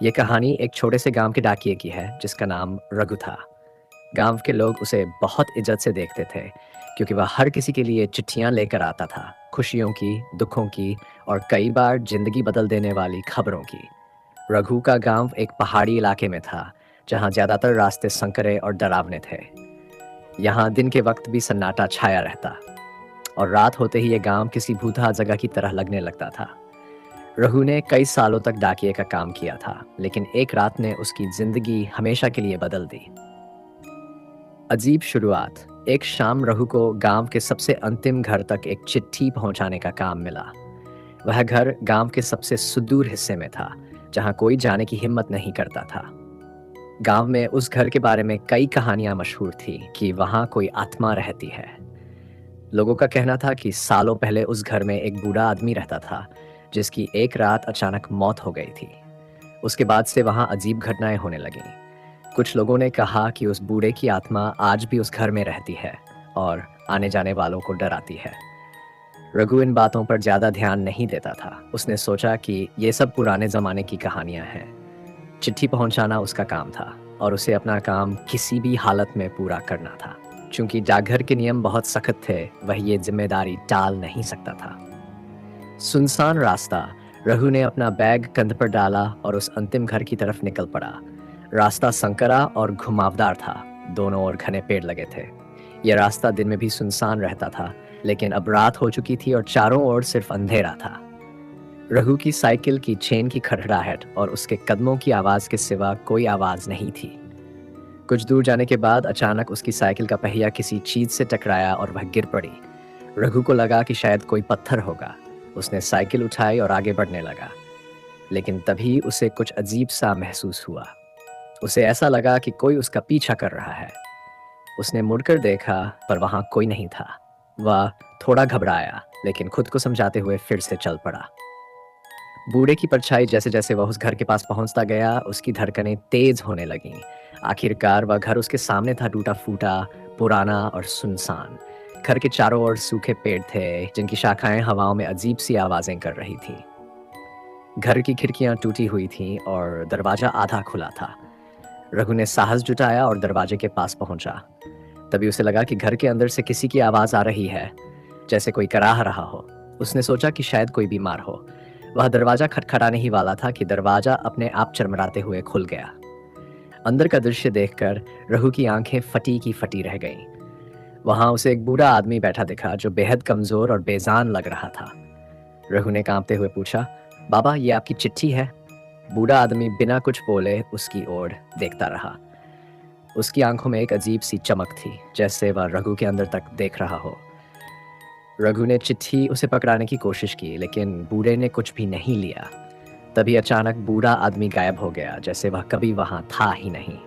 ये कहानी एक छोटे से गांव के डाकिये की है जिसका नाम रघु था। गांव के लोग उसे बहुत इज्जत से देखते थे क्योंकि वह हर किसी के लिए चिट्ठियां लेकर आता था, खुशियों की, दुखों की और कई बार जिंदगी बदल देने वाली खबरों की। रघु का गांव एक पहाड़ी इलाके में था जहां ज्यादातर रास्ते संकरे और डरावने थे। यहाँ दिन के वक्त भी सन्नाटा छाया रहता और रात होते ही ये गांव किसी भूतहा जगह की तरह लगने लगता था। रघु ने कई सालों तक डाकिये का काम किया था, लेकिन एक रात ने उसकी जिंदगी हमेशा के लिए बदल दी। अजीब शुरुआत। एक शाम रघु को गांव के सबसे अंतिम घर तक एक चिट्ठी पहुंचाने का काम मिला। वह घर गांव के सबसे सुदूर हिस्से में था, जहां कोई जाने की हिम्मत नहीं करता था। गांव में उस घर के बारे में कई कहानियां मशहूर थी कि वहां कोई आत्मा रहती है। लोगों का कहना था कि सालों पहले उस घर में एक बूढ़ा आदमी रहता था जिसकी एक रात अचानक मौत हो गई थी। उसके बाद से वहां अजीब घटनाएं होने लगीं। कुछ लोगों ने कहा कि उस बूढ़े की आत्मा आज भी उस घर में रहती है और आने जाने वालों को डराती है। रघु इन बातों पर ज्यादा ध्यान नहीं देता था। उसने सोचा कि ये सब पुराने जमाने की कहानियां हैं। चिट्ठी पहुंचाना उसका काम था और उसे अपना काम किसी भी हालत में पूरा करना था। चूंकि डाकघर के नियम बहुत सख्त थे, वह ये जिम्मेदारी टाल नहीं सकता था। सुनसान रास्ता। रघु ने अपना बैग कंध पर डाला और उस अंतिम घर की तरफ निकल पड़ा। रास्ता संकरा और घुमावदार था। दोनों ओर घने पेड़ लगे थे। यह रास्ता दिन में भी सुनसान रहता था, लेकिन अब रात हो चुकी थी और चारों ओर सिर्फ अंधेरा था। रघु की साइकिल की चेन की खड़खड़ाहट और उसके कदमों की आवाज के सिवा कोई आवाज नहीं थी। कुछ दूर जाने के बाद अचानक उसकी साइकिल का पहिया किसी चीज से टकराया और वह गिर पड़ी। रघु को लगा कि शायद कोई पत्थर होगा। उसने साइकिल उठाई और आगे बढ़ने लगा, लेकिन तभी उसे कुछ अजीब सा महसूस हुआ। उसे ऐसा लगा कि कोई उसका पीछा कर रहा है। उसने मुड़कर देखा, पर वहां कोई नहीं था। वह थोड़ा घबराया, लेकिन खुद को समझाते हुए फिर से चल पड़ा। बूढ़े की परछाई जैसे जैसे वह उस घर के पास पहुंचता गया, उसकी धड़कनें तेज होने लगीं। आखिरकार वह घर उसके सामने था, टूटा फूटा, पुराना और सुनसान। घर के चारों ओर सूखे पेड़ थे, जिनकी शाखाएं हवाओं में अजीब सी आवाजें कर रही थी। घर की खिड़कियां टूटी हुई थीं और दरवाजा आधा खुला था। रघु ने साहस जुटाया और दरवाजे के पास पहुंचा। तभी उसे लगा कि घर के अंदर से किसी की आवाज आ रही है, जैसे कोई कराह रहा हो। उसने सोचा कि शायद कोई बीमार हो। वह दरवाजा खटखटाने ही वाला था कि दरवाजा अपने आप चरमराते हुए खुल गया। अंदर का दृश्य देखकर रघु की आंखें फटी की फटी रह गईं। वहां उसे एक बूढ़ा आदमी बैठा दिखा जो बेहद कमजोर और बेजान लग रहा था। रघु ने कांपते हुए पूछा, बाबा, ये आपकी चिट्ठी है? बूढ़ा आदमी बिना कुछ बोले उसकी ओर देखता रहा। उसकी आंखों में एक अजीब सी चमक थी, जैसे वह रघु के अंदर तक देख रहा हो। रघु ने चिट्ठी उसे पकड़ाने की कोशिश की, लेकिन बूढ़े ने कुछ भी नहीं लिया। तभी अचानक बूढ़ा आदमी गायब हो गया, जैसे वह कभी वहां था ही नहीं।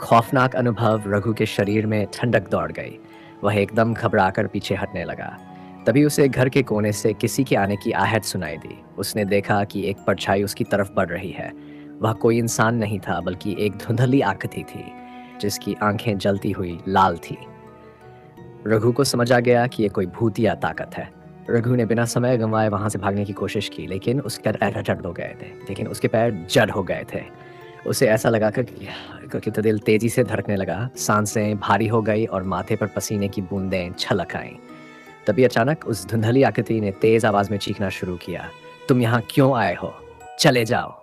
खौफनाक अनुभव। रघु के शरीर में ठंडक दौड़ गई। वह एकदम घबराकर पीछे हटने लगा। तभी उसे घर के कोने से किसी के आने की आहट सुनाई दी। उसने देखा कि एक परछाई उसकी तरफ बढ़ रही है। वह कोई इंसान नहीं था, बल्कि एक धुंधली आकृति थी जिसकी आंखें जलती हुई लाल थी। रघु को समझ आ गया कि यह कोई भूतिया ताकत है। रघु ने बिना समय गंवाए वहां से भागने की कोशिश की, लेकिन उसके पैर जड़ हो गए थे। उसे ऐसा लगा कि तो दिल तेजी से धड़कने लगा, सांसें भारी हो गई और माथे पर पसीने की बूंदें छलक आईं। तभी अचानक उस धुंधली आकृति ने तेज आवाज में चीखना शुरू किया, तुम यहाँ क्यों आए हो? चले जाओ।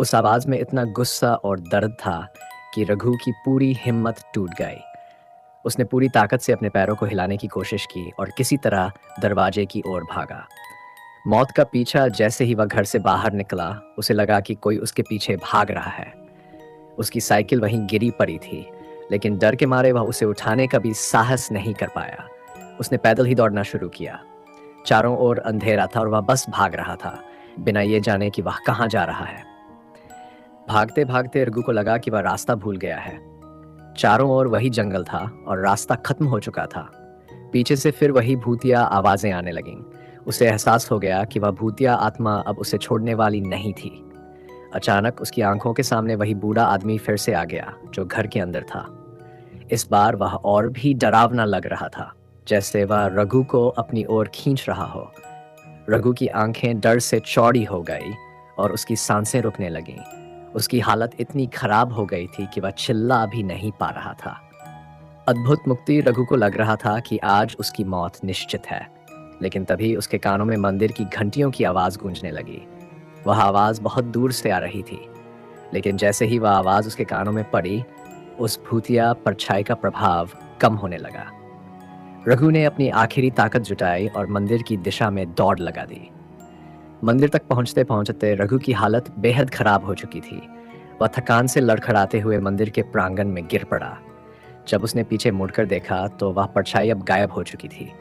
उस आवाज में इतना गुस्सा और दर्द था कि रघु की पूरी हिम्मत टूट गई। उसने पूरी ताकत से अपने पैरों को हिलाने की कोशिश की और किसी तरह दरवाजे की ओर भागा। मौत का पीछा। जैसे ही वह घर से बाहर निकला, उसे लगा कि कोई उसके पीछे भाग रहा है। उसकी साइकिल वहीं गिरी पड़ी थी, लेकिन डर के मारे वह उसे उठाने का भी साहस नहीं कर पाया। उसने पैदल ही दौड़ना शुरू किया। चारों ओर अंधेरा था और वह बस भाग रहा था, बिना ये जाने कि वह कहाँ जा रहा है। भागते भागते रघु को लगा कि वह रास्ता भूल गया है। चारों ओर वही जंगल था और रास्ता खत्म हो चुका था। पीछे से फिर वही भूतिया आवाजें आने लगीं। उसे एहसास हो गया कि वह भूतिया आत्मा अब उसे छोड़ने वाली नहीं थी। अचानक उसकी आंखों के सामने वही बूढ़ा आदमी फिर से आ गया जो घर के अंदर था। इस बार वह और भी डरावना लग रहा था, जैसे वह रघु को अपनी ओर खींच रहा हो। रघु की आंखें डर से चौड़ी हो गई और उसकी सांसें रुकने लगीं। उसकी हालत इतनी खराब हो गई थी कि वह चिल्ला भी नहीं पा रहा था। अद्भुत मुक्ति रघु को लग रहा था कि आज उसकी मौत निश्चित है। लेकिन तभी उसके कानों में मंदिर की घंटियों की आवाज़ गूंजने लगी। वह आवाज़ बहुत दूर से आ रही थी, लेकिन जैसे ही वह आवाज़ उसके कानों में पड़ी, उस भूतिया परछाई का प्रभाव कम होने लगा। रघु ने अपनी आखिरी ताकत जुटाई और मंदिर की दिशा में दौड़ लगा दी। मंदिर तक पहुंचते पहुंचते रघु की हालत बेहद खराब हो चुकी थी। वह थकान से लड़खड़ाते हुए मंदिर के प्रांगण में गिर पड़ा। जब उसने पीछे मुड़कर देखा तो वह परछाई अब गायब हो चुकी थी।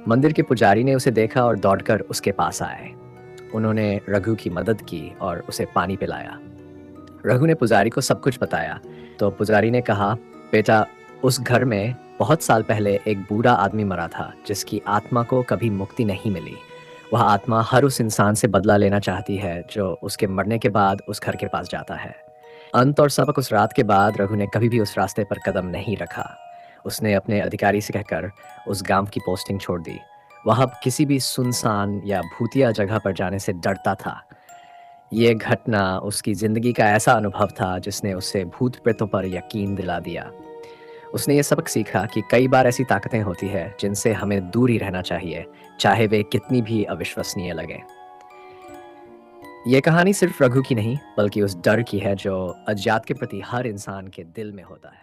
मंदिर के पुजारी ने उसे देखा और दौड़कर उसके पास आए। उन्होंने रघु की मदद की और उसे पानी पिलाया। रघु ने पुजारी को सब कुछ बताया तो पुजारी ने कहा, बेटा, उस घर में बहुत साल पहले एक बूढ़ा आदमी मरा था जिसकी आत्मा को कभी मुक्ति नहीं मिली। वह आत्मा हर उस इंसान से बदला लेना चाहती है जो उसके मरने के बाद उस घर के पास जाता है। अंत और सबक उस रात के बाद रघु ने कभी भी उस रास्ते पर कदम नहीं रखा। उसने अपने अधिकारी से कहकर उस गांव की पोस्टिंग छोड़ दी। वह अब किसी भी सुनसान या भूतिया जगह पर जाने से डरता था। ये घटना उसकी जिंदगी का ऐसा अनुभव था जिसने उसे भूत प्रेतों पर यकीन दिला दिया। उसने ये सबक सीखा कि कई बार ऐसी ताकतें होती हैं जिनसे हमें दूर ही रहना चाहिए, चाहे वे कितनी भी अविश्वसनीय लगें। ये कहानी सिर्फ रघु की नहीं, बल्कि उस डर की है जो अज्ञात के प्रति हर इंसान के दिल में होता है।